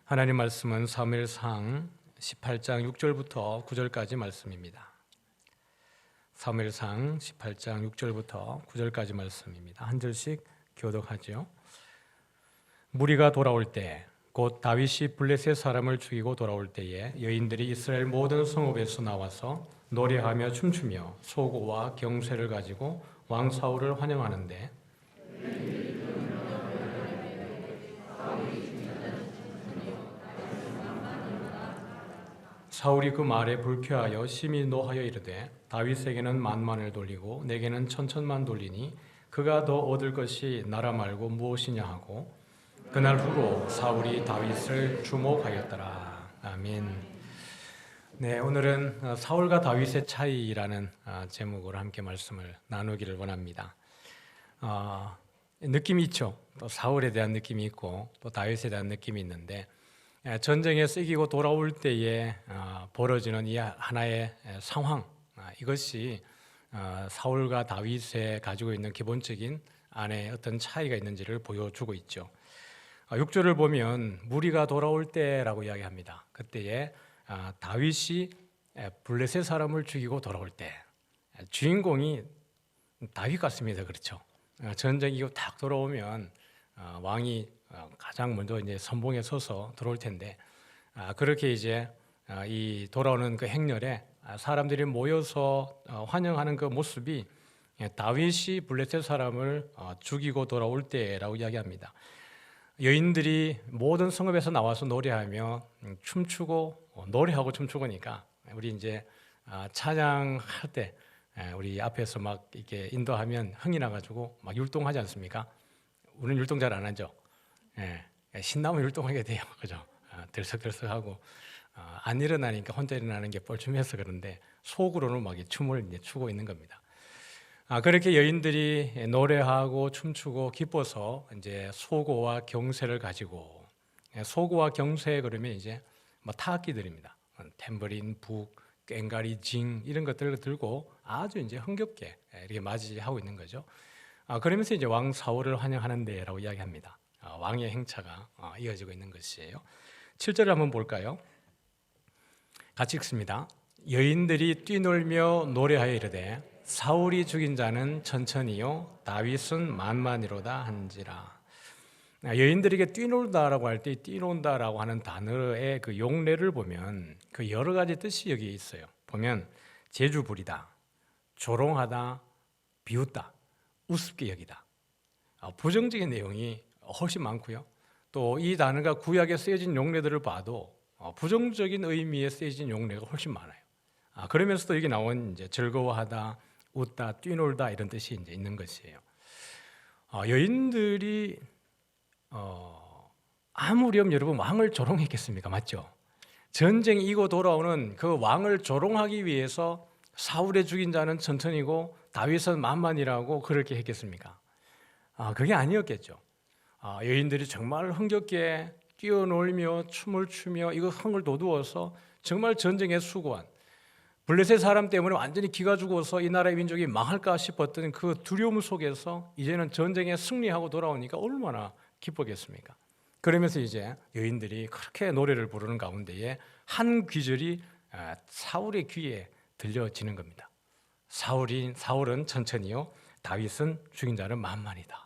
하나님 말씀은 사무엘상 18장 6절부터 9절까지 말씀입니다. 사무엘상 18장 6절부터 9절까지 말씀입니다. 한 절씩 교독하죠. 무리가 돌아올 때, 곧 다윗이 블레셋 사람을 죽이고 돌아올 때에 여인들이 이스라엘 모든 성읍에서 나와서 노래하며 춤추며 소고와 경쇠를 가지고 왕 사울을 환영하는데, 사울이 그 말에 불쾌하여 심히 노하여 이르되 다윗에게는 만만을 돌리고 내게는 천천만 돌리니 그가 더 얻을 것이 나라 말고 무엇이냐 하고 그날 후로 사울이 다윗을 주목하였더라. 아멘. 네, 오늘은 사울과 다윗의 차이라는 제목으로 함께 말씀을 나누기를 원합니다. 느낌이 있죠. 또 사울에 대한 느낌이 있고 또 다윗에 대한 느낌이 있는데, 전쟁에서 이기고 돌아올 때에 벌어지는 이 하나의 상황, 이것이 사울과 다윗에 가지고 있는 기본적인 안에 어떤 차이가 있는지를 보여주고 있죠. 6절을 보면 무리가 돌아올 때라고 이야기합니다. 그때에 다윗이 블레셋 사람을 죽이고 돌아올 때, 주인공이 다윗 같습니다. 그렇죠? 전쟁이 이기고 딱 돌아오면 왕이 가장 먼저 이제 선봉에 서서 들어올 텐데, 그렇게 이제 이 돌아오는 그 행렬에 사람들이 모여서 환영하는 그 모습이 다윗이 블레셋 사람을 죽이고 돌아올 때라고 이야기합니다. 여인들이 모든 성읍에서 나와서 노래하며 춤추고 노래하고 춤추고니까, 우리 이제 찬양할 때 우리 앞에서 막 이렇게 인도하면 흥이 나가지고 막 율동하지 않습니까? 우리는 율동 잘 안 하죠. 신나면 율동하게 돼요, 그죠? 들썩들썩하고 안 일어나니까 혼자 일어나는 게 뻘쭘해서 그런데 속으로는 막 춤을 이제 추고 있는 겁니다. 그렇게 여인들이 노래하고 춤추고 기뻐서 이제 소고와 경쇠를 가지고, 소고와 경쇠 그러면 이제 뭐 타악기들입니다. 탬버린, 북, 꽹과리, 징 이런 것들을 들고 아주 이제 흥겹게 이렇게 맞이하고 있는 거죠. 그러면서 이제 왕 사울을 환영하는데라고 이야기합니다. 왕의 행차가 이어지고 있는 것이에요. 7절을 한번 볼까요? 같이 읽습니다. 여인들이 뛰놀며 노래하여 이르되 사울이 죽인 자는 천천히요 다윗은 만만이로다 한지라. 여인들에게 뛰놀다라고 할 때 뛰논다라고 하는 단어의 그 용례를 보면 그 여러 가지 뜻이 여기에 있어요. 보면 재주 부리다, 조롱하다, 비웃다, 우습게 여기다, 부정적인 내용이 훨씬 많고요. 또 이 단어가 구약에 쓰여진 용례들을 봐도 부정적인 의미에 쓰여진 용례가 훨씬 많아요. 그러면서도 여기 나온 이제 즐거워하다, 웃다, 뛰놀다 이런 뜻이 이제 있는 것이에요. 여인들이 아무렴 여러분 왕을 조롱했겠습니까? 맞죠? 전쟁이 이고 돌아오는 그 왕을 조롱하기 위해서 사울의 죽인 자는 천천히고 다윗은 만만이라고 그렇게 했겠습니까? 그게 아니었겠죠. 여인들이 정말 흥겹게 뛰어놀며 춤을 추며 이거 흥을 돋우어서 정말 전쟁에 수고한, 블레셋 사람 때문에 완전히 기가 죽어서 이 나라의 민족이 망할까 싶었던 그 두려움 속에서 이제는 전쟁에 승리하고 돌아오니까 얼마나 기뻤겠습니까? 그러면서 이제 여인들이 그렇게 노래를 부르는 가운데에 한 귀절이 사울의 귀에 들려지는 겁니다. 사울은 천천히요 다윗은 죽인 자는 만만이다.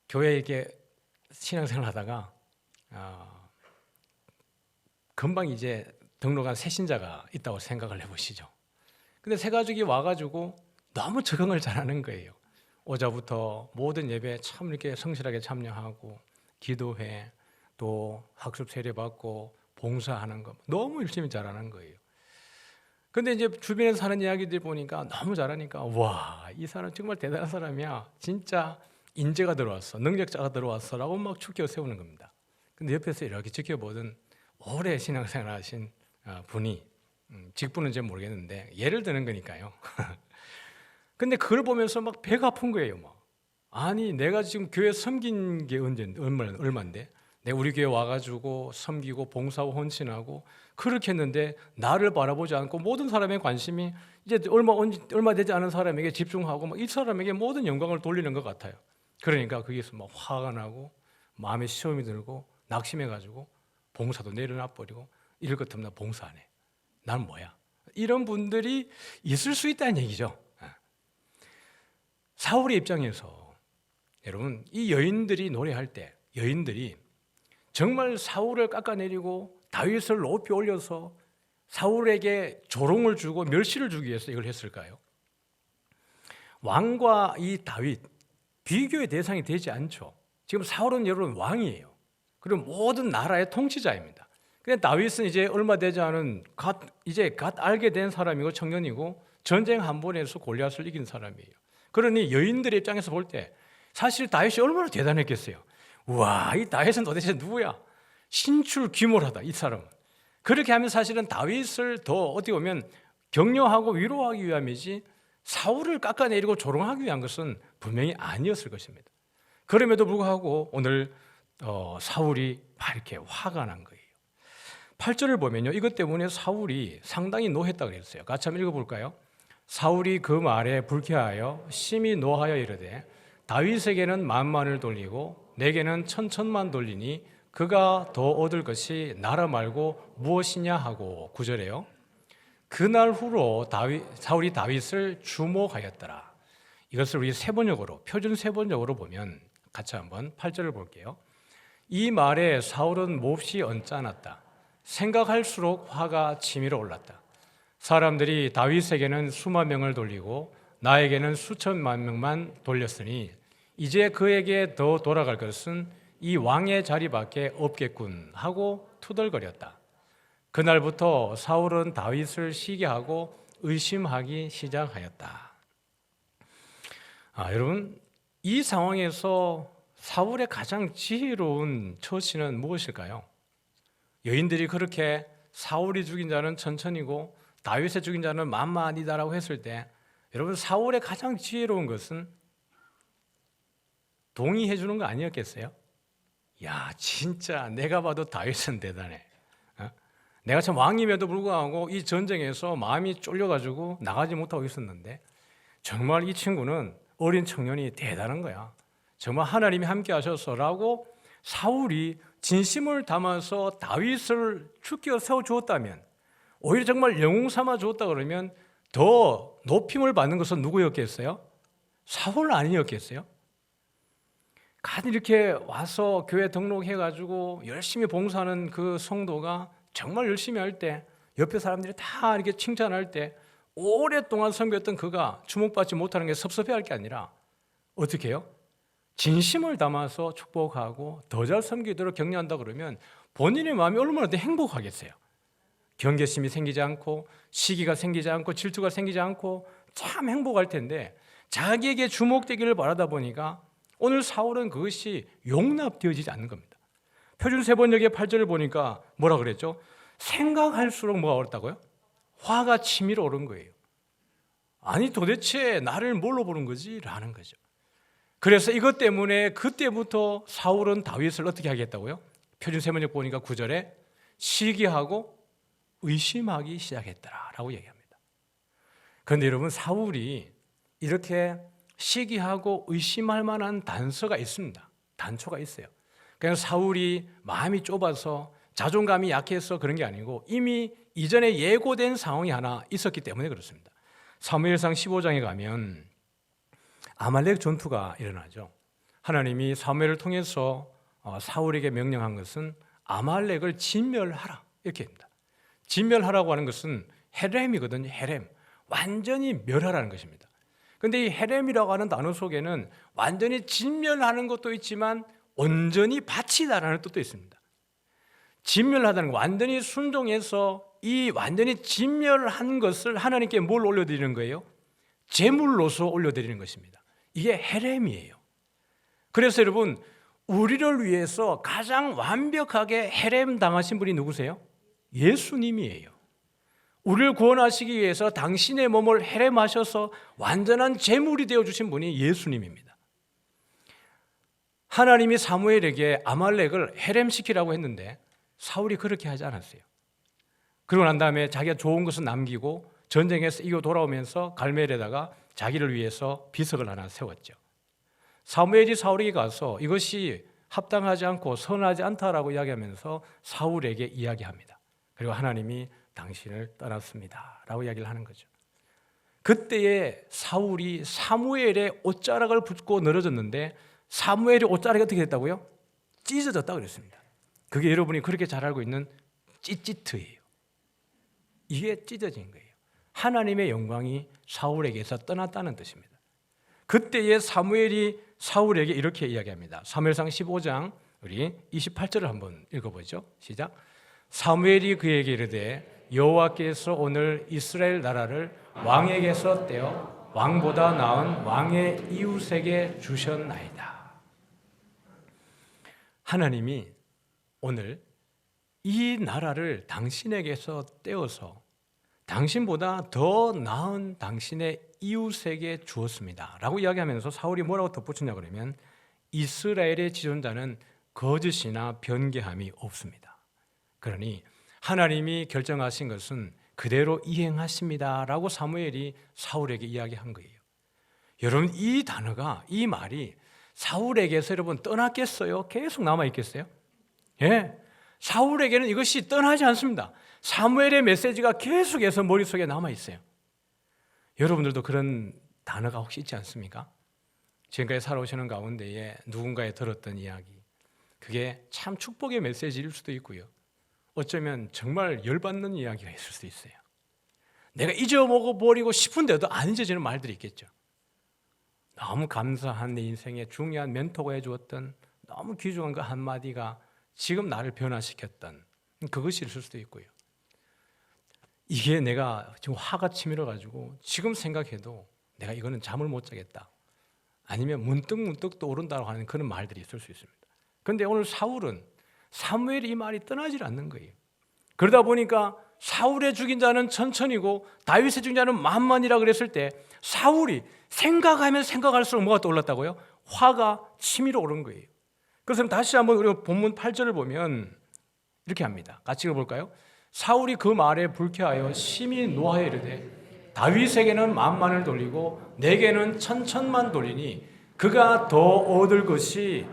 교회에 이렇게 신앙생활 하다가 금방 이제 등록한 새 신자가 있다고 생각을 해보시죠. 근데 새 가족이 와가지고 너무 적응을 잘하는 거예요. 오자부터 모든 예배에 참 이렇게 성실하게 참여하고 기도회 또 학습 세례받고 봉사하는 거 너무 열심히 잘하는 거예요. 근데 이제 주변에서 하는 이야기들 보니까 너무 잘하니까 와, 이 사람 정말 대단한 사람이야. 진짜 인재가 들어왔어. 능력자가 들어왔어. 라고 막 축켜 세우는 겁니다. 근데 옆에서 이렇게 지켜보던 오래 신앙생활 하신 분이, 직분은 잘 모르겠는데 예를 드는 거니까요. 근데 그걸 보면서 막 배가 아픈 거예요. 막. 아니 내가 지금 교회 섬긴 게 얼마인데 내가 우리 교회 와가지고 섬기고 봉사하고 헌신하고 그렇게 했는데 나를 바라보지 않고 모든 사람의 관심이 이제 얼마 되지 않은 사람에게 집중하고 막 이 사람에게 모든 영광을 돌리는 것 같아요. 그러니까 거기서 막 화가 나고 마음에 시험이 들고 낙심해가지고 봉사도 내려놔 버리고 이럴 것 같으면 나 봉사 안 해. 난 뭐야? 이런 분들이 있을 수 있다는 얘기죠. 사울의 입장에서 여러분 이 여인들이 노래할 때 여인들이 정말 사울을 깎아내리고 다윗을 높이 올려서 사울에게 조롱을 주고 멸시를 주기 위해서 이걸 했을까요? 왕과 이 다윗 비교의 대상이 되지 않죠. 지금 사울은 여러분 왕이에요. 그리고 모든 나라의 통치자입니다. 근데 다윗은 이제 얼마 되지 않은 이제 갓 알게 된 사람이고 청년이고 전쟁 한 번에서 골리앗을 이긴 사람이에요. 그러니 여인들의 입장에서 볼 때 사실 다윗이 얼마나 대단했겠어요. 우와, 이 다윗은 도대체 누구야? 신출귀몰하다 이 사람은. 그렇게 하면 사실은 다윗을 더 어떻게 보면 격려하고 위로하기 위함이지 사울을 깎아내리고 조롱하기 위한 것은 분명히 아니었을 것입니다. 그럼에도 불구하고 오늘 사울이 막 이렇게 화가 난 거예요. 8절을 보면요, 이것 때문에 사울이 상당히 노했다고 그랬어요. 같이 한번 읽어볼까요? 사울이 그 말에 불쾌하여 심히 노하여 이르되 다윗에게는 만만을 돌리고 내게는 천천만 돌리니 그가 더 얻을 것이 나라 말고 무엇이냐 하고 9절에요. 그날 후로 사울이 다윗을 주목하였더라. 이것을 우리 세번역으로 표준 세번역으로 보면 같이 한번 8절을 볼게요. 이 말에 사울은 몹시 언짢았다. 생각할수록 화가 치밀어 올랐다. 사람들이 다윗에게는 수만 명을 돌리고 나에게는 수천만 명만 돌렸으니 이제 그에게 더 돌아갈 것은 이 왕의 자리밖에 없겠군 하고 투덜거렸다. 그날부터 사울은 다윗을 시기하고 의심하기 시작하였다. 여러분, 이 상황에서 사울의 가장 지혜로운 처치는 무엇일까요? 여인들이 그렇게 사울이 죽인 자는 천천히고 다윗의 죽인 자는 만만이다라고 했을 때 여러분 사울의 가장 지혜로운 것은 동의해 주는 거 아니었겠어요? 야, 진짜 내가 봐도 다윗은 대단해. 내가 참 왕임에도 불구하고 이 전쟁에서 마음이 쫄려가지고 나가지 못하고 있었는데 정말 이 친구는 어린 청년이 대단한 거야. 정말 하나님이 함께 하셔서라고 사울이 진심을 담아서 다윗을 죽여 세워주었다면 오히려 정말 영웅 삼아 주었다 그러면 더 높임을 받는 것은 누구였겠어요? 사울 아니었겠어요? 간 이렇게 와서 교회 등록해가지고 열심히 봉사하는 그 성도가 정말 열심히 할 때 옆에 사람들이 다 이렇게 칭찬할 때 오랫동안 섬겼던 그가 주목받지 못하는 게 섭섭해할 게 아니라 어떻게 해요? 진심을 담아서 축복하고 더 잘 섬기도록 격려한다 그러면 본인의 마음이 얼마나 더 행복하겠어요. 경계심이 생기지 않고 시기가 생기지 않고 질투가 생기지 않고 참 행복할 텐데 자기에게 주목되기를 바라다 보니까 오늘 사울은 그것이 용납되어지지 않는 겁니다. 표준 세번역의 8절을 보니까 뭐라 그랬죠? 생각할수록 뭐가 어렵다고요? 화가 치밀어 오른 거예요. 아니 도대체 나를 뭘로 보는 거지? 라는 거죠. 그래서 이것 때문에 그때부터 사울은 다윗을 어떻게 하겠다고요? 표준 세번역 보니까 9절에 시기하고 의심하기 시작했더라라고 얘기합니다. 그런데 여러분 사울이 이렇게 시기하고 의심할 만한 단서가 있습니다. 단초가 있어요. 그냥 사울이 마음이 좁아서 자존감이 약해서 그런 게 아니고 이미 이전에 예고된 상황이 하나 있었기 때문에 그렇습니다. 사무엘상 15장에 가면 아말렉 전투가 일어나죠. 하나님이 사무엘을 통해서 사울에게 명령한 것은 아말렉을 진멸하라 이렇게 합니다. 진멸하라고 하는 것은 헤렘이거든요. 헤렘, 완전히 멸하라는 것입니다. 그런데 이 헤렘이라고 하는 단어 속에는 완전히 진멸하는 것도 있지만 온전히 바치다라는 뜻도 있습니다. 진멸하다는 거 완전히 순종해서 이 완전히 진멸한 것을 하나님께 뭘 올려드리는 거예요? 제물로서 올려드리는 것입니다. 이게 헤렘이에요. 그래서 여러분 우리를 위해서 가장 완벽하게 헤렘 당하신 분이 누구세요? 예수님이에요. 우리를 구원하시기 위해서 당신의 몸을 헤렘하셔서 완전한 제물이 되어주신 분이 예수님입니다. 하나님이 사무엘에게 아말렉을 헤렘시키라고 했는데 사울이 그렇게 하지 않았어요. 그러고 난 다음에 자기가 좋은 것은 남기고 전쟁에서 이겨 돌아오면서 갈멜에다가 자기를 위해서 비석을 하나 세웠죠. 사무엘이 사울에게 가서 이것이 합당하지 않고 선하지 않다라고 이야기하면서 사울에게 이야기합니다. 그리고 하나님이 당신을 떠났습니다 라고 이야기를 하는 거죠. 그때에 사울이 사무엘의 옷자락을 붙고 늘어졌는데 사무엘의 옷자락이 어떻게 됐다고요? 찢어졌다고 그랬습니다. 그게 여러분이 그렇게 잘 알고 있는 찌찌트예요. 이게 찢어진 거예요. 하나님의 영광이 사울에게서 떠났다는 뜻입니다. 그때에 사무엘이 사울에게 이렇게 이야기합니다. 사무엘상 15장 우리 28절을 한번 읽어보죠. 시작. 사무엘이 그에게 이르되 여호와께서 오늘 이스라엘 나라를 왕에게서 떼어 왕보다 나은 왕의 이웃에게 주셨나이다. 하나님이 오늘 이 나라를 당신에게서 떼어서 당신보다 더 나은 당신의 이웃에게 주었습니다 라고 이야기하면서 사울이 뭐라고 덧붙이냐 그러면 이스라엘의 지존자는 거짓이나 변개함이 없습니다. 그러니 하나님이 결정하신 것은 그대로 이행하십니다 라고 사무엘이 사울에게 이야기한 거예요. 여러분 이 단어가, 이 말이 사울에게서 여러분 떠났겠어요? 계속 남아있겠어요? 예, 사울에게는 이것이 떠나지 않습니다. 사무엘의 메시지가 계속해서 머릿속에 남아있어요. 여러분들도 그런 단어가 혹시 있지 않습니까? 지금까지 살아오시는 가운데에 누군가에 들었던 이야기, 그게 참 축복의 메시지일 수도 있고요, 어쩌면 정말 열받는 이야기가 있을 수도 있어요. 내가 잊어먹어버리고 싶은데도 안 잊어지는 말들이 있겠죠. 너무 감사한 내 인생에 중요한 멘토가 해주었던 너무 귀중한 그 한마디가 지금 나를 변화시켰던 그것이 있을 수도 있고요. 이게 내가 지금 화가 치밀어가지고 지금 생각해도 내가 이거는 잠을 못 자겠다, 아니면 문득 떠오른다고 하는 그런 말들이 있을 수 있습니다. 그런데 오늘 사울은 사무엘이 이 말이 떠나질 않는 거예요. 그러다 보니까 사울의 죽인 자는 천천히고 다윗의 죽인 자는 만만이라 그랬을 때 사울이 생각하면 생각할수록 뭐가 떠올랐다고요? 화가 치밀어 오른 거예요. 그래서 다시 한번 우리 본문 8절을 보면 이렇게 합니다. 같이 읽어볼까요? 사울이 그 말에 불쾌하여 심히 노하여 이르되 다윗에게는 만만을 돌리고 내게는 천천만 돌리니 그가 더 얻을 것이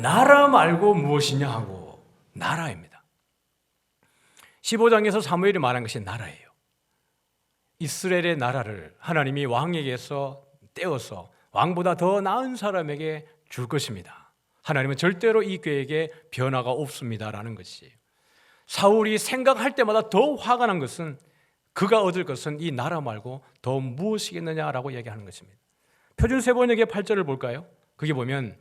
나라 말고 무엇이냐 하고. 나라입니다. 15장에서 사무엘이 말한 것이 나라예요. 이스라엘의 나라를 하나님이 왕에게서 떼어서 왕보다 더 나은 사람에게 줄 것입니다. 하나님은 절대로 이 계획에 변화가 없습니다라는 것이에요. 사울이 생각할 때마다 더 화가 난 것은 그가 얻을 것은 이 나라 말고 더 무엇이겠느냐라고 얘기하는 것입니다. 표준세번역의 8절을 볼까요? 거기 보면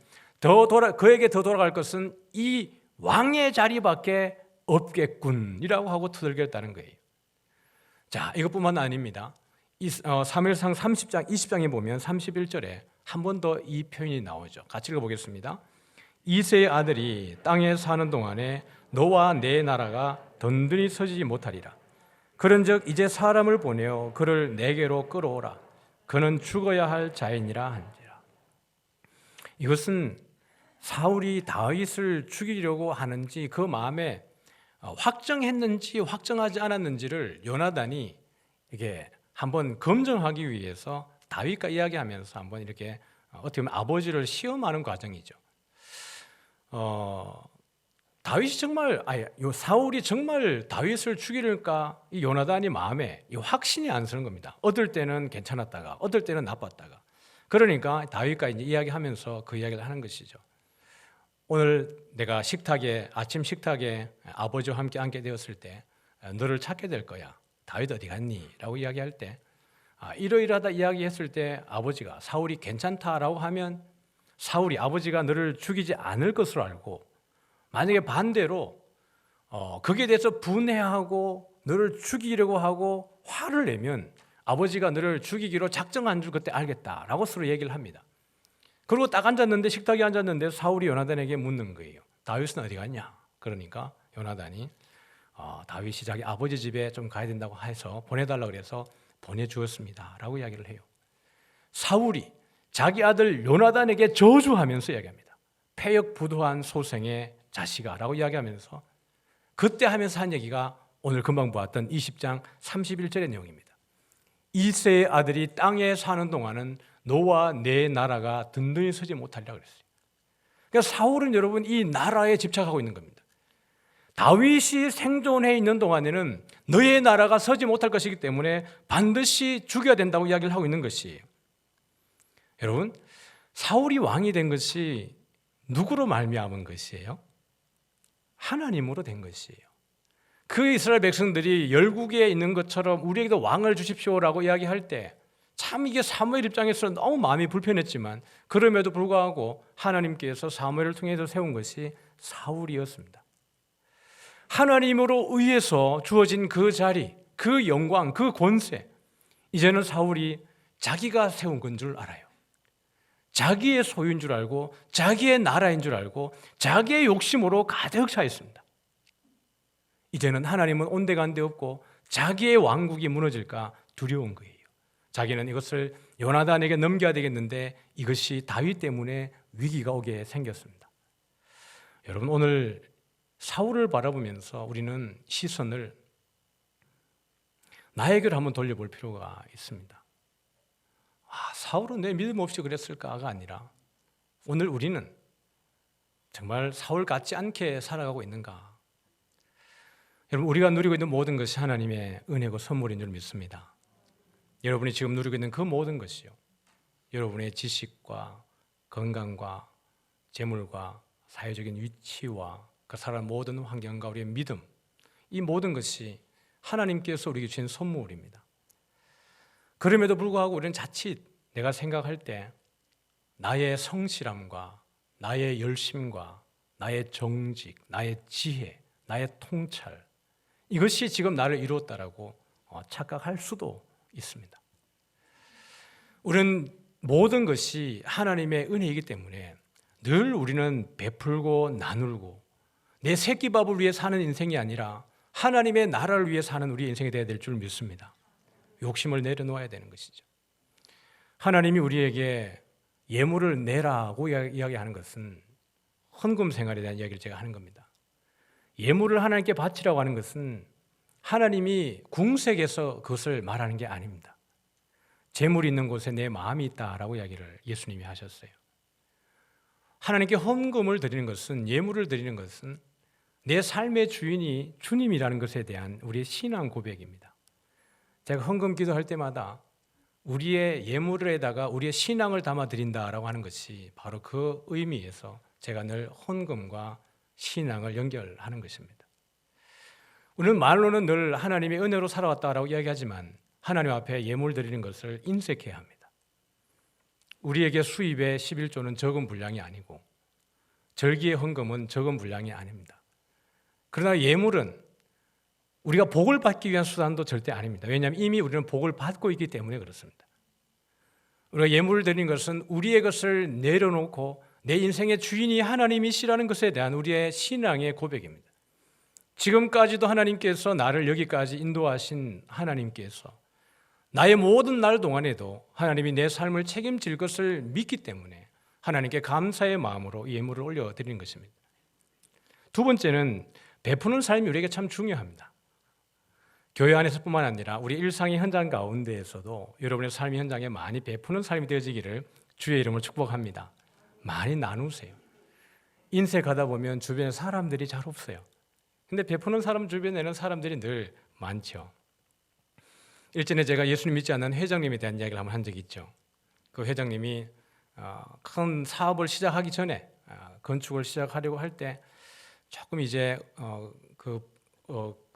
그에게 더 돌아갈 것은 이 왕의 자리밖에 없겠군이라고 하고 두들겼다는 거예요. 자, 이것뿐만 아닙니다. 사무엘상 30장 20장에 보면 31절에 한 번 더 이 표현이 나오죠. 같이 읽어보겠습니다. 이새의 아들이 땅에 사는 동안에 너와 내 나라가 든든히 서지지 못하리라. 그런즉 이제 사람을 보내어 그를 내게로 끌어오라. 그는 죽어야 할 자이니라 한지라. 이것은 사울이 다윗을 죽이려고 하는지 그 마음에 확정했는지 확정하지 않았는지를 요나단이 이게 한번 검증하기 위해서 다윗과 이야기하면서 한번 이렇게 어떻게 보면 아버지를 시험하는 과정이죠. 사울이 정말 다윗을 죽이려니까 이 요나단이 마음에 이 확신이 안 서는 겁니다. 어떨 때는 괜찮았다가 어떨 때는 나빴다가. 그러니까 다윗과 이제 이야기하면서 그 이야기를 하는 것이죠. 오늘 내가 아침 식탁에 아버지와 함께 앉게 되었을 때 너를 찾게 될 거야. 다윗 어디 갔니? 라고 이야기할 때 이러이러하다 이야기했을 때 아버지가 사울이 괜찮다라고 하면 사울이 아버지가 너를 죽이지 않을 것으로 알고, 만약에 반대로 거기에 대해서 분해하고 너를 죽이려고 하고 화를 내면 아버지가 너를 죽이기로 작정한 줄 그때 알겠다라고 서로 얘기를 합니다. 그리고 딱 앉았는데, 식탁에 앉았는데 사울이 요나단에게 묻는 거예요. 다윗은 어디 갔냐? 그러니까 요나단이 다윗이 자기 아버지 집에 좀 가야 된다고 해서 보내달라고 그래서 보내주었습니다 라고 이야기를 해요. 사울이 자기 아들 요나단에게 저주하면서 이야기합니다. 패역부도한 소생의 자식아 라고 이야기하면서 그때 하면서 한 얘기가 오늘 금방 보았던 20장 31절의 내용입니다. 이새의 아들이 땅에 사는 동안은 너와 내 나라가 든든히 서지 못하리라 그랬어요. 그러니까 사울은 여러분 이 나라에 집착하고 있는 겁니다. 다윗이 생존해 있는 동안에는 너의 나라가 서지 못할 것이기 때문에 반드시 죽여야 된다고 이야기를 하고 있는 것이에요. 여러분, 사울이 왕이 된 것이 누구로 말미암은 것이에요? 하나님으로 된 것이에요. 그 이스라엘 백성들이 열국에 있는 것처럼 우리에게도 왕을 주십시오라고 이야기할 때 참 이게 사무엘 입장에서는 너무 마음이 불편했지만 그럼에도 불구하고 하나님께서 사무엘을 통해서 세운 것이 사울이었습니다. 하나님으로 의해서 주어진 그 자리, 그 영광, 그 권세, 이제는 사울이 자기가 세운 건 줄 알아요. 자기의 소유인 줄 알고 자기의 나라인 줄 알고 자기의 욕심으로 가득 차 있습니다. 이제는 하나님은 온데간데 없고 자기의 왕국이 무너질까 두려운 거예요. 자기는 이것을 요나단에게 넘겨야 되겠는데 이것이 다윗 때문에 위기가 오게 생겼습니다. 여러분, 오늘 사울을 바라보면서 우리는 시선을 나에게로 한번 돌려볼 필요가 있습니다. 사울은 내 믿음 없이 그랬을까가 아니라 오늘 우리는 정말 사울 같지 않게 살아가고 있는가? 여러분, 우리가 누리고 있는 모든 것이 하나님의 은혜고 선물인 줄 믿습니다. 여러분이 지금 누리고 있는 그 모든 것이요, 여러분의 지식과 건강과 재물과 사회적인 위치와 그 살아가는 모든 환경과 우리의 믿음, 이 모든 것이 하나님께서 우리에게 주신 선물입니다. 그럼에도 불구하고 우리는 자칫 내가 생각할 때 나의 성실함과 나의 열심과 나의 정직, 나의 지혜, 나의 통찰, 이것이 지금 나를 이루었다라고 착각할 수도 있습니다. 우리는 모든 것이 하나님의 은혜이기 때문에 늘 우리는 베풀고 나누고 내 새끼밥을 위해 사는 인생이 아니라 하나님의 나라를 위해 사는 우리 인생이 되어야 될 줄 믿습니다. 욕심을 내려놓아야 되는 것이죠. 하나님이 우리에게 예물을 내라고 이야기하는 것은 헌금 생활에 대한 이야기를 제가 하는 겁니다. 예물을 하나님께 바치라고 하는 것은 하나님이 궁색에서 그것을 말하는 게 아닙니다. 재물이 있는 곳에 내 마음이 있다라고 이야기를 예수님이 하셨어요. 하나님께 헌금을 드리는 것은, 예물을 드리는 것은 내 삶의 주인이 주님이라는 것에 대한 우리의 신앙 고백입니다. 제가 헌금 기도할 때마다 우리의 예물에다가 우리의 신앙을 담아 드린다라고 하는 것이 바로 그 의미에서 제가 늘 헌금과 신앙을 연결하는 것입니다. 우리는 말로는 늘 하나님의 은혜로 살아왔다라고 이야기하지만 하나님 앞에 예물 드리는 것을 인색해야 합니다. 우리에게 수입의 11조는 적은 분량이 아니고 절기의 헌금은 적은 분량이 아닙니다. 그러나 예물은 우리가 복을 받기 위한 수단도 절대 아닙니다. 왜냐하면 이미 우리는 복을 받고 있기 때문에 그렇습니다. 우리가 예물을 드리는 것은 우리의 것을 내려놓고 내 인생의 주인이 하나님이시라는 것에 대한 우리의 신앙의 고백입니다. 지금까지도 하나님께서 나를 여기까지 인도하신 하나님께서 나의 모든 날 동안에도 하나님이 내 삶을 책임질 것을 믿기 때문에 하나님께 감사의 마음으로 이 예물을 올려드리는 것입니다. 두 번째는 베푸는 삶이 우리에게 참 중요합니다. 교회 안에서뿐만 아니라 우리 일상의 현장 가운데에서도 여러분의 삶의 현장에 많이 베푸는 삶이 되어지기를 주의 이름으로 축복합니다. 많이 나누세요. 인쇄하다 보면 주변에 사람들이 잘 없어요. 근데 베푸는 사람 주변에는 사람들이 늘 많죠. 일전에 제가 예수님 믿지 않는 회장님에 대한 이야기를 한번 한 적이 있죠. 그 회장님이 큰 사업을 시작하기 전에 건축을 시작하려고 할 때 조금 이제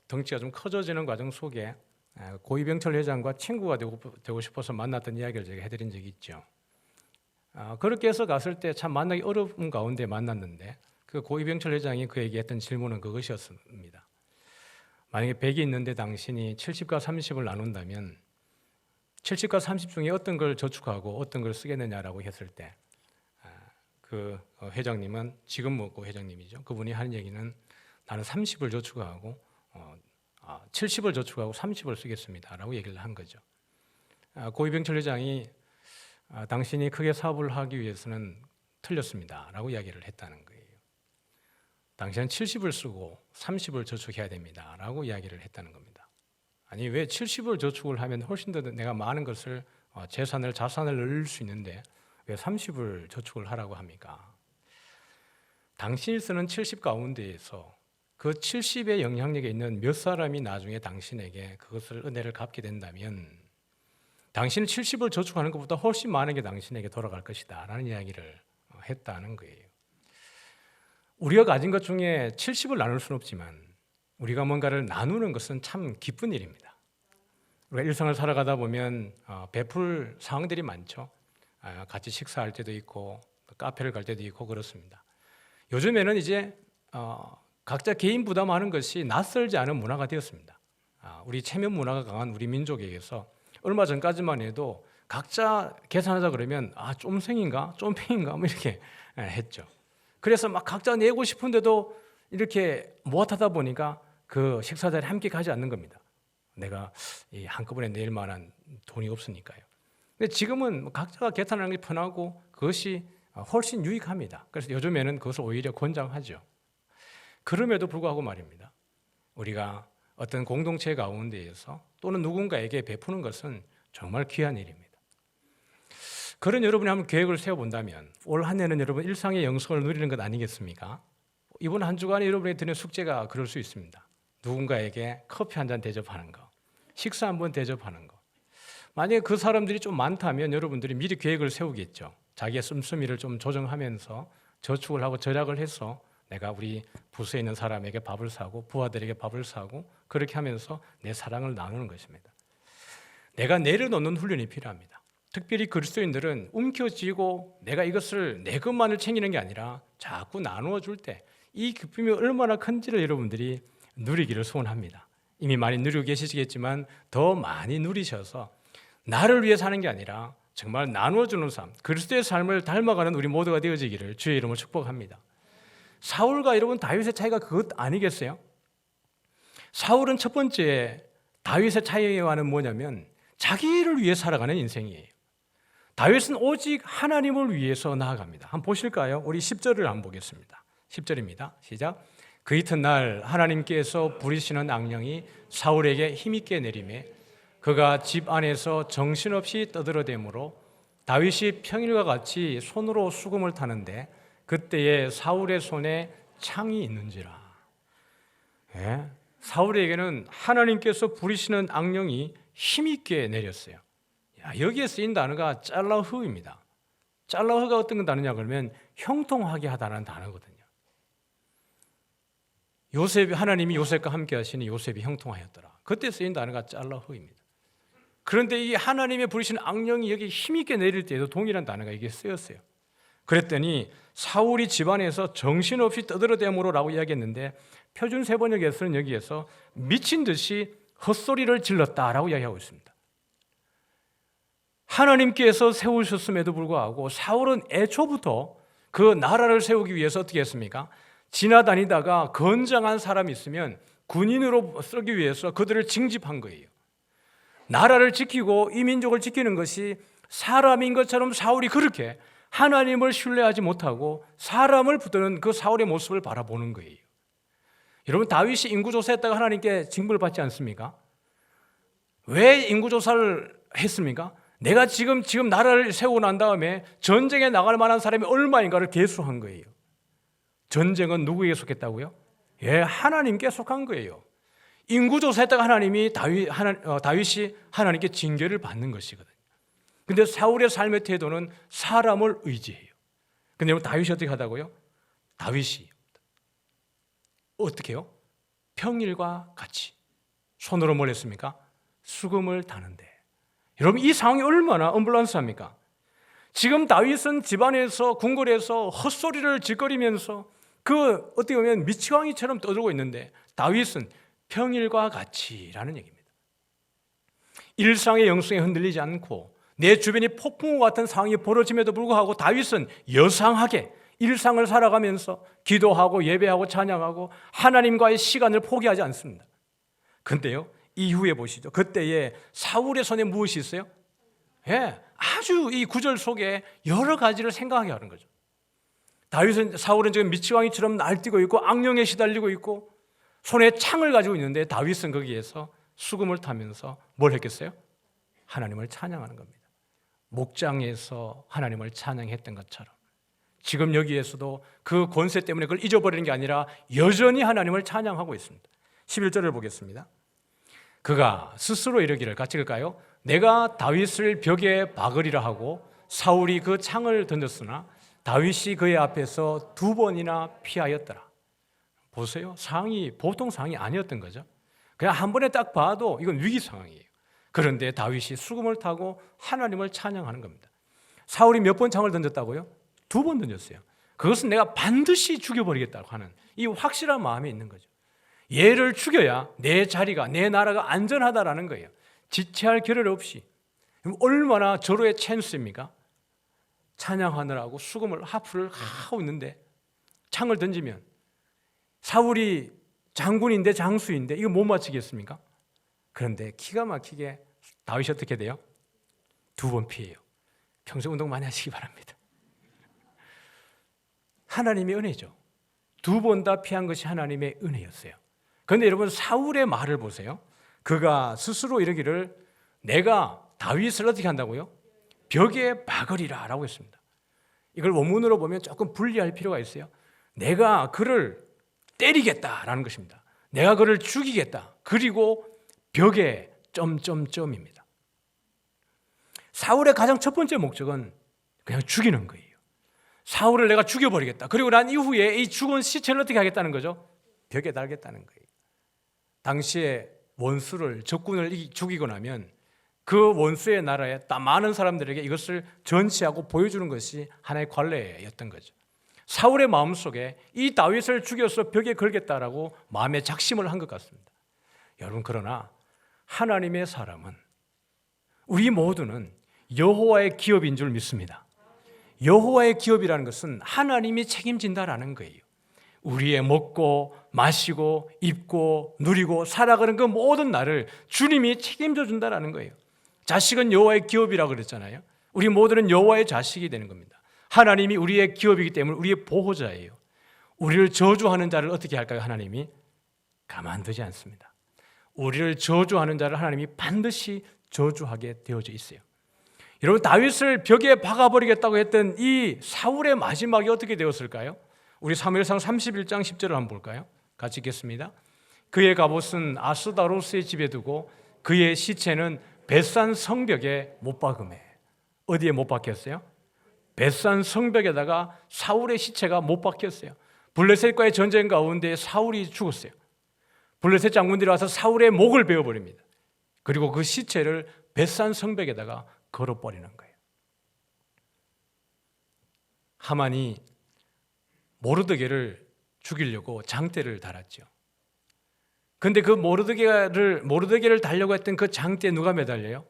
덩치가 좀 커져지는 과정 속에 고이병철 회장과 친구가 되고 싶어서 만났던 이야기를 제가 해드린 적이 있죠. 그렇게 해서 갔을 때 참 만나기 어려운 가운데 만났는데 그 고이병철 회장이 그에게 했던 질문은 그것이었습니다. 만약에 100이 있는데 당신이 70과 30을 나눈다면 70과 30 중에 어떤 걸 저축하고 어떤 걸 쓰겠느냐라고 했을 때 그 회장님은 지금 뭐고 회장님이죠. 그분이 하는 얘기는 나는 30을 저축하고 70을 저축하고 30을 쓰겠습니다라고 얘기를 한 거죠. 고이병철 회장이 당신이 크게 사업을 하기 위해서는 틀렸습니다라고 이야기를 했다는 거예요. 당신은 70을 쓰고 30을 저축해야 됩니다라고 이야기를 했다는 겁니다. 아니 왜 70을 저축을 하면 훨씬 더 내가 많은 것을 자산을 넣을 수 있는데 왜 30을 저축을 하라고 합니까? 당신이 쓰는 70 가운데에서 그 70의 영향력에 있는 몇 사람이 나중에 당신에게 그것을 은혜를 갚게 된다면 당신은 70을 저축하는 것보다 훨씬 많은 게 당신에게 돌아갈 것이다 라는 이야기를 했다는 거예요. 우리가 가진 것 중에 70을 나눌 수는 없지만 우리가 뭔가를 나누는 것은 참 기쁜 일입니다. 우리가 일상을 살아가다 보면 베풀 상황들이 많죠. 같이 식사할 때도 있고 카페를 갈 때도 있고 그렇습니다. 요즘에는 이제 각자 개인 부담하는 것이 낯설지 않은 문화가 되었습니다. 우리 체면 문화가 강한 우리 민족에게서 얼마 전까지만 해도 각자 계산하자 그러면 쫌생인가 쫌팽인가 뭐 이렇게 했죠. 그래서 막 각자 내고 싶은데도 이렇게 모아타다 보니까 그 식사 자리에 함께 가지 않는 겁니다. 내가 한꺼번에 낼 만한 돈이 없으니까요. 근데 지금은 각자가 계산하는 게 편하고 그것이 훨씬 유익합니다. 그래서 요즘에는 그것을 오히려 권장하죠. 그럼에도 불구하고 말입니다. 우리가 어떤 공동체 가운데에서 또는 누군가에게 베푸는 것은 정말 귀한 일입니다. 그런 여러분이 한번 계획을 세워본다면 올 한 해는 여러분 일상의 영성을 누리는 것 아니겠습니까? 이번 한 주간에 여러분이 드는 숙제가 그럴 수 있습니다. 누군가에게 커피 한 잔 대접하는 거, 식사 한번 대접하는 거. 만약에 그 사람들이 좀 많다면 여러분들이 미리 계획을 세우겠죠. 자기의 씀씀이를 좀 조정하면서 저축을 하고 절약을 해서 내가 우리 부서에 있는 사람에게 밥을 사고 부하들에게 밥을 사고 그렇게 하면서 내 사랑을 나누는 것입니다. 내가 내려놓는 훈련이 필요합니다. 특별히 그리스도인들은 움켜쥐고 내가 이것을 내 것만을 챙기는 게 아니라 자꾸 나누어 줄 때 이 기쁨이 얼마나 큰지를 여러분들이 누리기를 소원합니다. 이미 많이 누리고 계시겠지만 더 많이 누리셔서 나를 위해 사는 게 아니라 정말 나누어주는 삶, 그리스도의 삶을 닮아가는 우리 모두가 되어지기를 주의 이름으로 축복합니다. 사울과 여러분 다윗의 차이가 그것 아니겠어요? 사울은 첫 번째 다윗의 차이와는 뭐냐면 자기를 위해 살아가는 인생이에요. 다윗은 오직 하나님을 위해서 나아갑니다. 한번 보실까요? 우리 10절을 한번 보겠습니다. 10절입니다. 시작. 그 이튿날 하나님께서 부리시는 악령이 사울에게 힘있게 내리매 그가 집 안에서 정신없이 떠들어대므로 다윗이 평일과 같이 손으로 수금을 타는데 그때에 사울의 손에 창이 있는지라. 사울에게는 하나님께서 부리시는 악령이 힘있게 내렸어요. 여기에 쓰인 단어가 짤라흐입니다. 짤라흐가 어떤 단어냐 그러면 형통하게 하다는 단어거든요. 하나님이 요셉과 함께 하시니 요셉이 형통하였더라. 그때 쓰인 단어가 짤라흐입니다. 그런데 이 하나님의 부리시는 악령이 여기 힘있게 내릴 때에도 동일한 단어가 이게 쓰였어요. 그랬더니 사울이 집안에서 정신없이 떠들어대므로라고 이야기했는데 표준 세번역에서는 여기에서 미친 듯이 헛소리를 질렀다라고 이야기하고 있습니다. 하나님께서 세우셨음에도 불구하고 사울은 애초부터 그 나라를 세우기 위해서 어떻게 했습니까? 지나다니다가 건장한 사람이 있으면 군인으로 쓰기 위해서 그들을 징집한 거예요. 나라를 지키고 이 민족을 지키는 것이 사람인 것처럼 사울이 그렇게 하나님을 신뢰하지 못하고 사람을 붙드는 그 사울의 모습을 바라보는 거예요. 여러분 다윗이 인구조사했다가 하나님께 징벌을 받지 않습니까? 왜 인구조사를 했습니까? 내가 지금 나라를 세우고 난 다음에 전쟁에 나갈 만한 사람이 얼마인가를 계수한 거예요. 전쟁은 누구에게 속했다고요? 하나님께 속한 거예요. 인구조사했다가 다윗이 하나님께 징계를 받는 것이거든요. 근데 사울의 삶의 태도는 사람을 의지해요. 근데 여러분 다윗이 어떻게 하다고요? 다윗이 어떻게 해요? 평일과 같이 손으로 뭘 했습니까? 수금을 타는데 여러분 이 상황이 얼마나 언밸런스합니까? 지금 다윗은 집안에서 궁궐에서 헛소리를 짓거리면서 어떻게 보면 미치광이처럼 떠들고 있는데 다윗은 평일과 같이라는 얘기입니다. 일상의 영성에 흔들리지 않고 내 주변이 폭풍과 같은 상황이 벌어짐에도 불구하고 다윗은 여상하게 일상을 살아가면서 기도하고 예배하고 찬양하고 하나님과의 시간을 포기하지 않습니다. 그런데요 이후에 보시죠. 그때에 사울의 손에 무엇이 있어요? 아주 이 구절 속에 여러 가지를 생각하게 하는 거죠. 사울은 지금 미치광이처럼 날뛰고 있고 악령에 시달리고 있고 손에 창을 가지고 있는데 다윗은 거기에서 수금을 타면서 뭘 했겠어요? 하나님을 찬양하는 겁니다. 목장에서 하나님을 찬양했던 것처럼 지금 여기에서도 그 권세 때문에 그걸 잊어버리는 게 아니라 여전히 하나님을 찬양하고 있습니다. 11절을 보겠습니다. 그가 스스로 이르기를, 같이 읽을까요? 내가 다윗을 벽에 박으리라 하고 사울이 그 창을 던졌으나 다윗이 그의 앞에서 2번이나 피하였더라. 보세요. 상황이 보통 상황이 아니었던 거죠. 그냥 한 번에 딱 봐도 이건 위기 상황이에요. 그런데 다윗이 수금을 타고 하나님을 찬양하는 겁니다. 사울이 몇 번 창을 던졌다고요? 2번 던졌어요. 그것은 내가 반드시 죽여버리겠다고 하는 이 확실한 마음이 있는 거죠. 얘를 죽여야 내 자리가, 내 나라가 안전하다라는 거예요. 지체할 겨를 없이. 얼마나 절호의 찬스입니까? 찬양하느라고 수금을 하프를 하고 있는데 창을 던지면 사울이 장군인데 장수인데 이거 못 맞히겠습니까? 그런데 기가 막히게 다윗이 어떻게 돼요? 2번 피해요. 평소 운동 많이 하시기 바랍니다. 하나님의 은혜죠. 2번 다 피한 것이 하나님의 은혜였어요. 그런데 여러분, 사울의 말을 보세요. 그가 스스로 이르기를, 내가 다윗을 어떻게 한다고요? 벽에 박으리라 라고 했습니다. 이걸 원문으로 보면 조금 분리할 필요가 있어요. 내가 그를 때리겠다라는 것입니다. 내가 그를 죽이겠다. 그리고 벽에 점점점입니다. 사울의 가장 첫 번째 목적은 그냥 죽이는 거예요. 사울을 내가 죽여버리겠다. 그리고 난 이후에 이 죽은 시체를 어떻게 하겠다는 거죠? 벽에 달겠다는 거예요. 당시에 원수를, 적군을 죽이고 나면 그 원수의 나라에 딱 많은 사람들에게 이것을 전시하고 보여주는 것이 하나의 관례였던 거죠. 사울의 마음속에 이 다윗을 죽여서 벽에 걸겠다라고 마음에 작심을 한 것 같습니다. 여러분, 그러나 하나님의 사람은, 우리 모두는 여호와의 기업인 줄 믿습니다. 여호와의 기업이라는 것은 하나님이 책임진다라는 거예요. 우리의 먹고 마시고 입고 누리고 살아가는 그 모든 날을 주님이 책임져 준다라는 거예요. 자식은 여호와의 기업이라고 그랬잖아요. 우리 모두는 여호와의 자식이 되는 겁니다. 하나님이 우리의 기업이기 때문에 우리의 보호자예요. 우리를 저주하는 자를 어떻게 할까요? 하나님이 가만두지 않습니다. 우리를 저주하는 자를 하나님이 반드시 저주하게 되어져 있어요. 여러분, 다윗을 벽에 박아버리겠다고 했던 이 사울의 마지막이 어떻게 되었을까요? 우리 사무엘상 31장 10절을 한번 볼까요? 같이 읽겠습니다. 그의 갑옷은 아스다로스의 집에 두고 그의 시체는 벳산 성벽에 못 박음해. 어디에 못 박혔어요? 벳산 성벽에다가 사울의 시체가 못 박혔어요. 블레셋과의 전쟁 가운데 사울이 죽었어요. 블레셋 장군들이 와서 사울의 목을 베어버립니다. 그리고 그 시체를 벳산 성벽에다가 걸어버리는 거예요. 하만이 모르드게를 죽이려고 장대를 달았죠. 그런데 그 모르드게를 달려고 했던 그 장대에 누가 매달려요?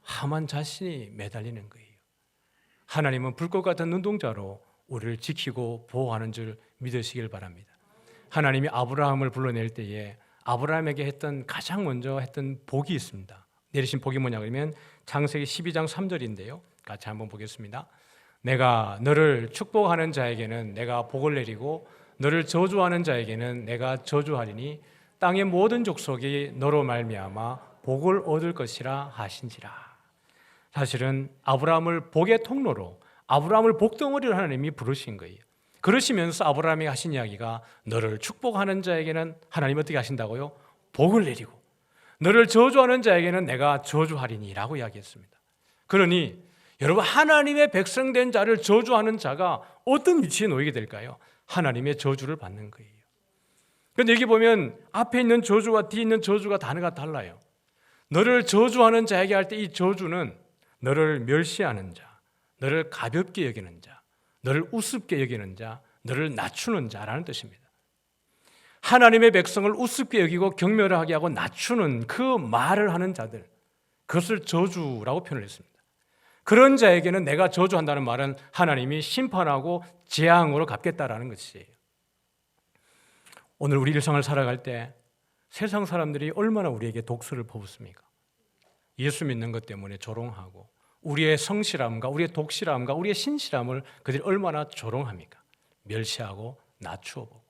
하만 자신이 매달리는 거예요. 하나님은 불꽃 같은 눈동자로 우리를 지키고 보호하는 줄 믿으시길 바랍니다. 하나님이 아브라함을 불러낼 때에 아브라함에게 했던 가장 먼저 했던 복이 있습니다. 내리신 복이 뭐냐 그러면 창세기 12장 3절인데요. 같이 한번 보겠습니다. 내가 너를 축복하는 자에게는 내가 복을 내리고 너를 저주하는 자에게는 내가 저주하리니 땅의 모든 족속이 너로 말미암아 복을 얻을 것이라 하신지라. 사실은 아브라함을 복의 통로로, 아브라함을 복덩어리로 하나님이 부르신 거예요. 그러시면서 아브라함이 하신 이야기가, 너를 축복하는 자에게는 하나님 어떻게 하신다고요? 복을 내리고 너를 저주하는 자에게는 내가 저주하리니 라고 이야기했습니다. 그러니 여러분, 하나님의 백성된 자를 저주하는 자가 어떤 위치에 놓이게 될까요? 하나님의 저주를 받는 거예요. 그런데 여기 보면 앞에 있는 저주와 뒤에 있는 저주가 단어가 달라요. 너를 저주하는 자에게 할 때 이 저주는 너를 멸시하는 자, 너를 가볍게 여기는 자, 너를 우습게 여기는 자, 너를 낮추는 자라는 뜻입니다. 하나님의 백성을 우습게 여기고 경멸하게 하고 낮추는 그 말을 하는 자들, 그것을 저주라고 표현을 했습니다. 그런 자에게는 내가 저주한다는 말은 하나님이 심판하고 재앙으로 갚겠다라는 것이에요. 오늘 우리 일상을 살아갈 때 세상 사람들이 얼마나 우리에게 독설을 퍼붓습니까? 예수 믿는 것 때문에 조롱하고 우리의 성실함과 우리의 독실함과 우리의 신실함을 그들이 얼마나 조롱합니까? 멸시하고 낮추어 보고.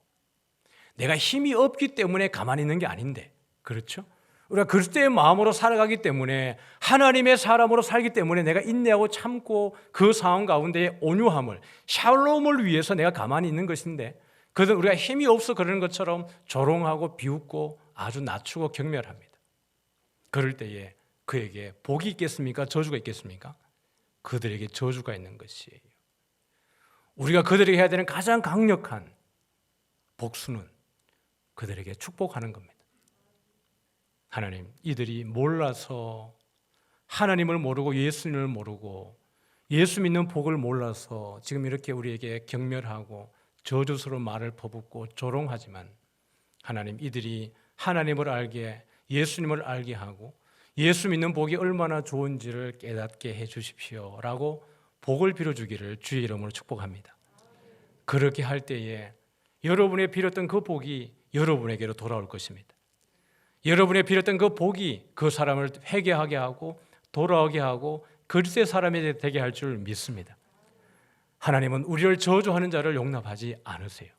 내가 힘이 없기 때문에 가만히 있는 게 아닌데, 그렇죠? 우리가 그리스도의 마음으로 살아가기 때문에, 하나님의 사람으로 살기 때문에 내가 인내하고 참고 그 상황 가운데 온유함을, 샬롬을 위해서 내가 가만히 있는 것인데, 그것은 우리가 힘이 없어 그러는 것처럼 조롱하고 비웃고 아주 낮추고 경멸합니다. 그럴 때에 그에게 복이 있겠습니까? 저주가 있겠습니까? 그들에게 저주가 있는 것이에요. 우리가 그들에게 해야 되는 가장 강력한 복수는 그들에게 축복하는 겁니다. 하나님, 이들이 몰라서, 하나님을 모르고 예수님을 모르고 예수 믿는 복을 몰라서 지금 이렇게 우리에게 경멸하고 저주스러운 말을 퍼붓고 조롱하지만, 하나님, 이들이 하나님을 알게, 예수님을 알게 하고 예수 믿는 복이 얼마나 좋은지를 깨닫게 해 주십시오 라고 복을 빌어주기를 주의 이름으로 축복합니다. 그렇게 할 때에 여러분의 빌었던 그 복이 여러분에게로 돌아올 것입니다. 여러분의 빌었던 그 복이 그 사람을 회개하게 하고 돌아오게 하고 그리스도의 사람이 되게 할 줄 믿습니다. 하나님은 우리를 저주하는 자를 용납하지 않으세요.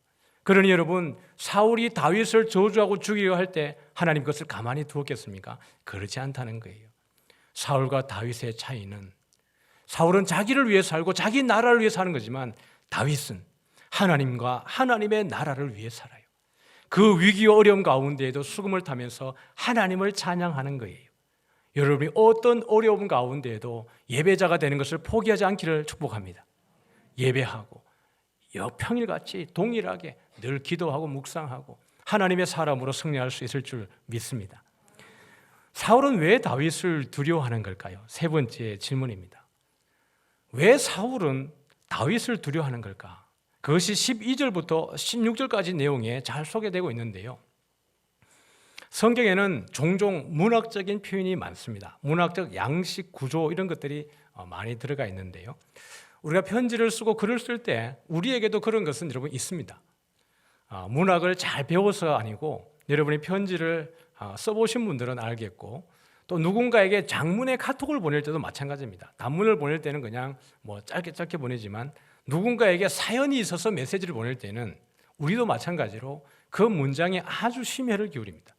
그러니 여러분, 사울이 다윗을 저주하고 죽이려 할 때 하나님 그것을 가만히 두었겠습니까? 그렇지 않다는 거예요. 사울과 다윗의 차이는, 사울은 자기를 위해 살고 자기 나라를 위해 사는 거지만 다윗은 하나님과 하나님의 나라를 위해 살아요. 그 위기와 어려움 가운데에도 수금을 타면서 하나님을 찬양하는 거예요. 여러분이 어떤 어려움 가운데에도 예배자가 되는 것을 포기하지 않기를 축복합니다. 예배하고 평일같이 동일하게 늘 기도하고 묵상하고 하나님의 사람으로 승리할 수 있을 줄 믿습니다. 사울은 왜 다윗을 두려워하는 걸까요? 세 번째 질문입니다. 왜 사울은 다윗을 두려워하는 걸까? 그것이 12절부터 16절까지 내용에 잘 소개되고 있는데요. 성경에는 종종 문학적인 표현이 많습니다. 문학적 양식, 구조 이런 것들이 많이 들어가 있는데요. 우리가 편지를 쓰고 글을 쓸 때 우리에게도 그런 것은 여러분 있습니다. 문학을 잘 배워서 아니고, 여러분이 편지를 써보신 분들은 알겠고, 또 누군가에게 장문의 카톡을 보낼 때도 마찬가지입니다. 단문을 보낼 때는 그냥 짧게 보내지만, 누군가에게 사연이 있어서 메시지를 보낼 때는 우리도 마찬가지로 그 문장에 아주 심혈을 기울입니다.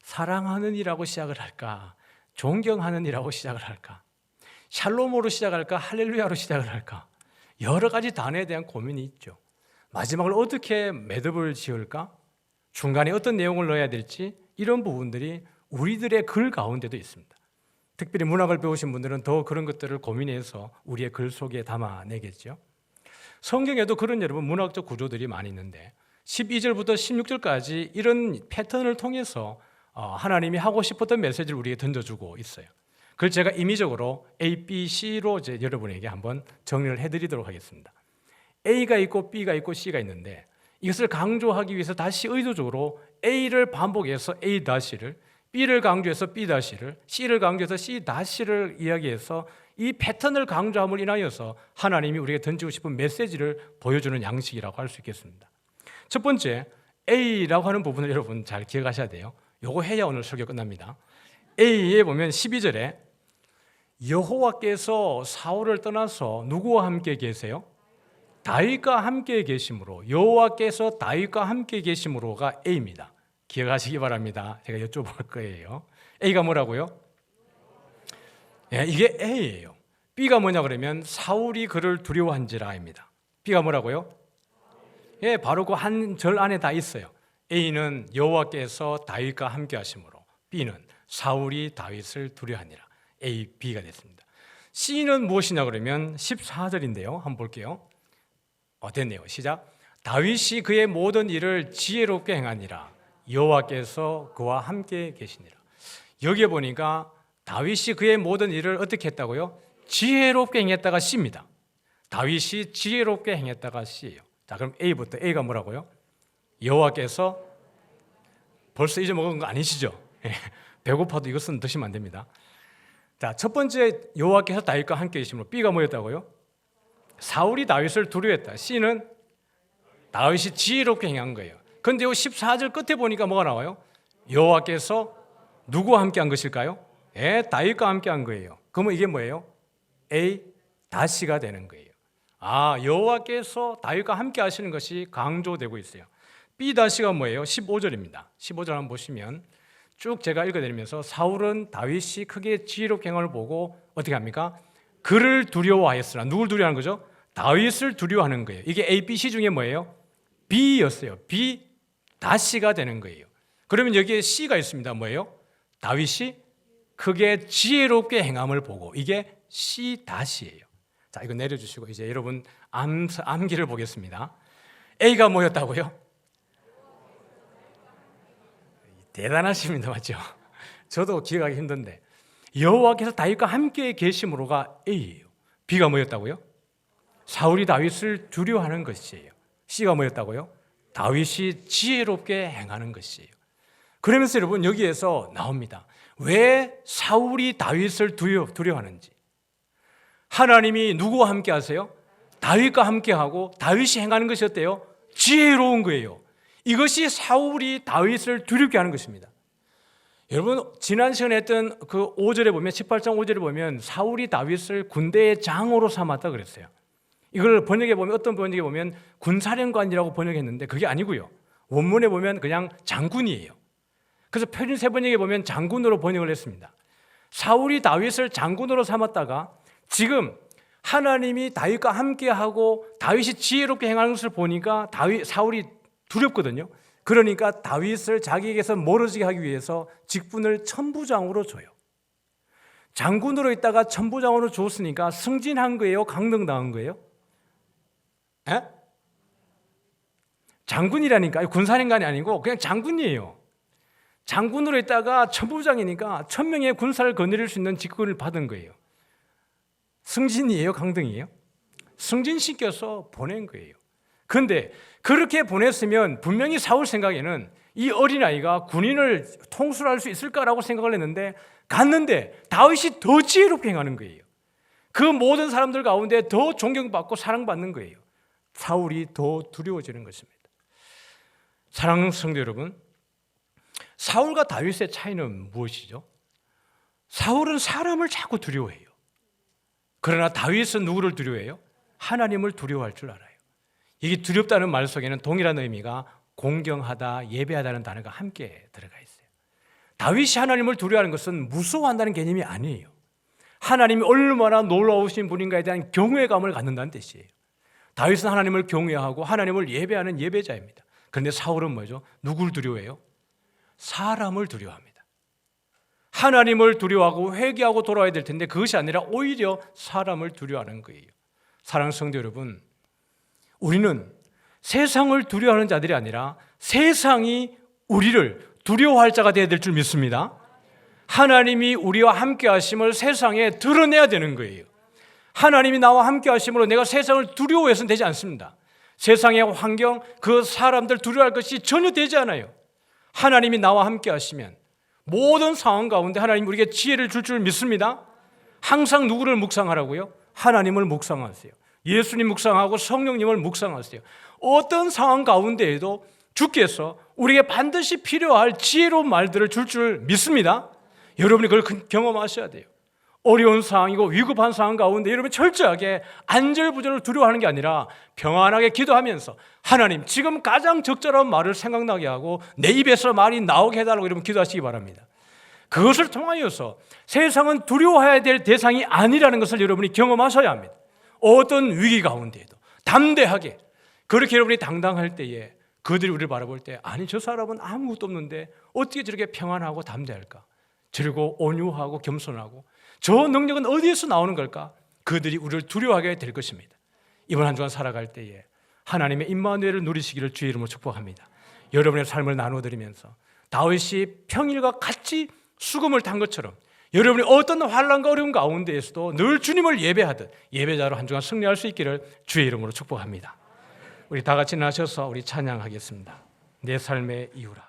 사랑하는 이라고 시작을 할까? 존경하는 이라고 시작을 할까? 샬롬으로 시작할까? 할렐루야로 시작을 할까? 여러 가지 단어에 대한 고민이 있죠. 마지막을 어떻게 매듭을 지을까? 중간에 어떤 내용을 넣어야 될지, 이런 부분들이 우리들의 글 가운데도 있습니다. 특별히 문학을 배우신 분들은 더 그런 것들을 고민해서 우리의 글 속에 담아내겠죠. 성경에도 그런 여러분 문학적 구조들이 많이 있는데 12절부터 16절까지 이런 패턴을 통해서 하나님이 하고 싶었던 메시지를 우리에게 던져주고 있어요. 그걸 제가 임의적으로 A, B, C로 여러분에게 한번 정리를 해드리도록 하겠습니다. A가 있고 B가 있고 C가 있는데, 이것을 강조하기 위해서 다시 의도적으로 A를 반복해서 A-를, B를 강조해서 B-를, C를 강조해서 C-를 이야기해서 이 패턴을 강조함을 인하여서 하나님이 우리에게 던지고 싶은 메시지를 보여주는 양식이라고 할 수 있겠습니다. 첫 번째, A라고 하는 부분을 여러분 잘 기억하셔야 돼요. 요거 해야 오늘 설교 끝납니다. A에 보면 12절에 여호와께서 사울을 떠나서 누구와 함께 계세요? 다윗과 함께 계심으로, 여호와께서 다윗과 함께 계심으로가 A입니다. 기억하시기 바랍니다. 제가 여쭤볼 거예요. A가 뭐라고요? 이게 A예요. B가 뭐냐 그러면 사울이 그를 두려워한지라입니다. B가 뭐라고요? 바로 그 한 절 안에 다 있어요. A는 여호와께서 다윗과 함께 하심으로, B는 사울이 다윗을 두려워하니라. A, B가 됐습니다. C는 무엇이냐 그러면 14절인데요. 한번 볼게요. 됐네요. 시작. 다윗이 그의 모든 일을 지혜롭게 행하니라. 여호와께서 그와 함께 계시니라. 여기에 보니까 다윗이 그의 모든 일을 어떻게 했다고요? 지혜롭게 행했다가 C입니다. 다윗이 지혜롭게 행했다가 C예요. 자, 그럼 A부터. A가 뭐라고요? 여호와께서, 벌써 잊어먹은 거 아니시죠? 배고파도 이것은 드시면 안 됩니다. 자, 첫 번째 여호와께서 다윗과 함께 계심으로, B가 뭐였다고요? 사울이 다윗을 두려워했다. C는 다윗이 지혜롭게 행한 거예요. 그런데 이 14절 끝에 보니까 뭐가 나와요? 여호와께서 누구와 함께 한 것일까요? 다윗과 함께 한 거예요. 그러면 이게 뭐예요? A 다시가 되는 거예요. 여호와께서 다윗과 함께 하시는 것이 강조되고 있어요. B 다시가 뭐예요? 15절입니다. 15절 한번 보시면 쭉 제가 읽어드리면서 사울은 다윗이 크게 지혜롭게 행함을 보고 어떻게 합니까? 그를 두려워하였으나 누굴 두려워하는 거죠? 다윗을 두려워하는 거예요. 이게 A, B, C 중에 뭐예요? B였어요. B 다시가 되는 거예요. 그러면 여기에 C가 있습니다. 뭐예요? 다윗이 크게 지혜롭게 행함을 보고 이게 C 다시예요. 자, 이거 내려주시고 이제 여러분 암기를 보겠습니다. A가 뭐였다고요? 대단하십니다. 맞죠? 저도 기억하기 힘든데 여호와께서 다윗과 함께 계심으로가 A예요. B가 뭐였다고요? 사울이 다윗을 두려워하는 것이에요. C가 뭐였다고요? 다윗이 지혜롭게 행하는 것이에요. 그러면서 여러분 여기에서 나옵니다. 왜 사울이 다윗을 두려워하는지. 하나님이 누구와 함께 하세요? 다윗과 함께 하고 다윗이 행하는 것이 어때요? 지혜로운 거예요. 이것이 사울이 다윗을 두렵게 하는 것입니다. 여러분 지난 시간에 했던 그 5절에 보면 18장 5절에 보면 사울이 다윗을 군대의 장으로 삼았다 그랬어요. 이걸 번역해 보면 어떤 번역에 보면 군사령관이라고 번역했는데 그게 아니고요. 원문에 보면 그냥 장군이에요. 그래서 표준세 번역에 보면 장군으로 번역을 했습니다. 사울이 다윗을 장군으로 삼았다가 지금 하나님이 다윗과 함께하고 다윗이 지혜롭게 행하는 것을 보니까 사울이 두렵거든요. 그러니까 다윗을 자기에게서 멀어지게 하기 위해서 직분을 천부장으로 줘요. 장군으로 있다가 천부장으로 줬으니까 승진한 거예요? 강등당한 거예요? 에? 장군이라니까요. 군사령관이 아니고 그냥 장군이에요. 장군으로 있다가 천부장이니까 1000명의 군사를 거느릴 수 있는 직분을 받은 거예요. 승진이에요? 강등이에요? 승진시켜서 보낸 거예요. 그런데 그렇게 보냈으면 분명히 사울 생각에는 이 어린아이가 군인을 통솔할 수 있을까라고 생각을 했는데 갔는데 다윗이 더 지혜롭게 행하는 거예요. 그 모든 사람들 가운데 더 존경받고 사랑받는 거예요. 사울이 더 두려워지는 것입니다. 사랑하는 성도 여러분, 사울과 다윗의 차이는 무엇이죠? 사울은 사람을 자꾸 두려워해요. 그러나 다윗은 누구를 두려워해요? 하나님을 두려워할 줄 알아요. 이게 두렵다는 말 속에는 동일한 의미가 공경하다, 예배하다는 단어가 함께 들어가 있어요. 다윗이 하나님을 두려워하는 것은 무서워한다는 개념이 아니에요. 하나님이 얼마나 놀라우신 분인가에 대한 경외감을 갖는다는 뜻이에요. 다윗은 하나님을 경외하고 하나님을 예배하는 예배자입니다. 그런데 사울은 뭐죠? 누굴 두려워해요? 사람을 두려워합니다. 하나님을 두려워하고 회개하고 돌아와야 될 텐데 그것이 아니라 오히려 사람을 두려워하는 거예요. 사랑하는 성도 여러분, 우리는 세상을 두려워하는 자들이 아니라 세상이 우리를 두려워할 자가 되어야 될 줄 믿습니다. 하나님이 우리와 함께 하심을 세상에 드러내야 되는 거예요. 하나님이 나와 함께 하심으로 내가 세상을 두려워해서는 되지 않습니다. 세상의 환경, 그 사람들 두려워할 것이 전혀 되지 않아요. 하나님이 나와 함께 하시면 모든 상황 가운데 하나님 우리에게 지혜를 줄 줄 믿습니다. 항상 누구를 묵상하라고요? 하나님을 묵상하세요. 예수님 묵상하고 성령님을 묵상하세요. 어떤 상황 가운데에도 주께서 우리에게 반드시 필요할 지혜로운 말들을 줄 믿습니다. 여러분이 그걸 경험하셔야 돼요. 어려운 상황이고 위급한 상황 가운데 여러분 철저하게 안절부절을 두려워하는 게 아니라 평안하게 기도하면서 하나님 지금 가장 적절한 말을 생각나게 하고 내 입에서 말이 나오게 해달라고 여러분 기도하시기 바랍니다. 그것을 통하여서 세상은 두려워해야 될 대상이 아니라는 것을 여러분이 경험하셔야 합니다. 어떤 위기 가운데에도 담대하게 그렇게 여러분이 당당할 때에 그들이 우리를 바라볼 때 아니 저 사람은 아무것도 없는데 어떻게 저렇게 평안하고 담대할까? 저리고 온유하고 겸손하고 저 능력은 어디에서 나오는 걸까? 그들이 우리를 두려워하게 될 것입니다. 이번 한 주간 살아갈 때에 하나님의 임마누엘을 누리시기를 주의 이름으로 축복합니다. 여러분의 삶을 나눠드리면서 다윗이 평일과 같이 수금을 탄 것처럼 여러분이 어떤 환난과 어려움 가운데에서도 늘 주님을 예배하듯 예배자로 한 주간 승리할 수 있기를 주의 이름으로 축복합니다. 우리 다 같이 나셔서 우리 찬양하겠습니다. 내 삶의 이유라.